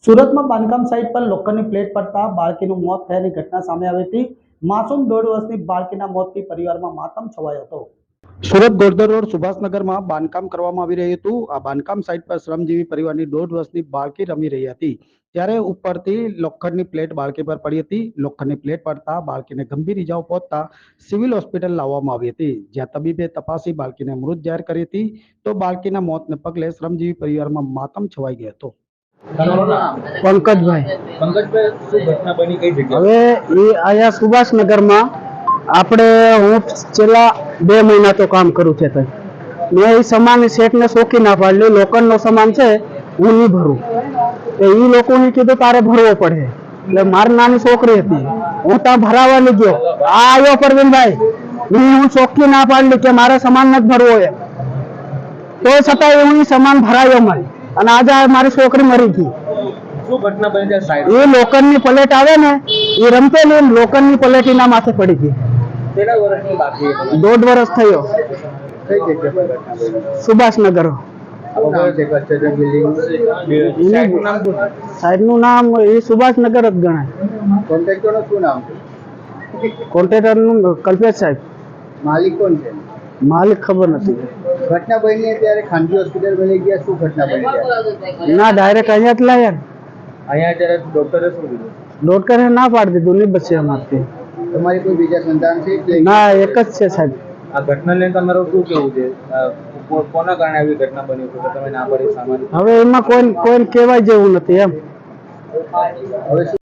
સુરતમાં બાંધકામ સાઇટ પર લોખંડની પ્લેટ પડતા બાળકીનું મોત થયાની ઘટના સામે આવી હતી। માસૂમ 1.5 વર્ષની બાળકીના મોતથી પરિવારમાં માતમ છવાયો હતો। સુરત ગોરધર રોડ સુભાષનગરમાં બાંધકામ કરવામાં આવી રહ્યું હતું। આ બાંધકામ સાઇટ પર શ્રમજીવી પરિવારની 1.5 વર્ષની બાળકી રમી રહી હતી, ત્યારે ઉપરથી લોખંડની પ્લેટ બાળકી પર પડી હતી। લોખંડની પ્લેટ પડતા બાળકીને ગંભીર ઇજાઓ પહોંચતા સિવિલ હોસ્પિટલ લાવવામાં આવી હતી, જ્યાં તબીબે તપાસી બાળકીને મૃત જાહેર કરી હતી। તો બાળકીના મોતને પગલે શ્રમજીવી પરિવારમાં માતમ છવાઈ ગયો હતો। पंकजभाई હવે એ આયા સુભાષનગરમાં આપણે હું છેલ્લા 2 મહિના તો કામ કરું છે તઈ મેં એ સામાન શેઠને શોખી ના પાડ્યો। લોખંડનો સામાન છે હું નહીં ભરું, તો એ લોકોને કીધું તારે ભરવો પડે। એટલે મારી નાની છોકરી હતી, હું ત્યાં ભરાવા લઈ ગયો। આ આવ્યો પરવીનભાઈ, હું શોખી ના પાડલી કે મારે સામાન નથી ભરવો એમ, તો છતાં હું સામાન ભરાયો મને, અને આજે મારી છોકરી મરી ગઈ। ये लोखंडनी प्लेट आवे ने ये रमते ने लोखंडनी प्लेट ना माथे पड़ी थी। 1.5 वर्ष थयो। सुभाषनगर साइड नु नाम ये सुभाषनगर ज गणाय। कॉन्ट्रेक्टर नु શું નામ? कॉन्ट्रेक्टर नु कल्पेश साहेब। मालिक કોણ છે? मालिक खबर નથી। ઘટના બની ત્યારે ખાનગી હોસ્પિટલ માં લઈ ગયા, શું ઘટના બની? ના ડાયરેક્ટ અહીંયા જ લાયા। અહીંયા ત્યારે ડોક્ટરે શું કીધું? ડોક્ટરે ના પાડી દીધું, નહીં બચે અમારથી। તમારી કોઈ બીજા સંતાન છે? ના એક જ છે સાહેબ। આ ઘટના લઈને તમારું શું કેવું છે? કોના કારણે આવી ઘટના બની છે કે તમે ના પાડી સામાન? હવે એમાં કોઈ કહેવાય જેવું નથી એમ। હવે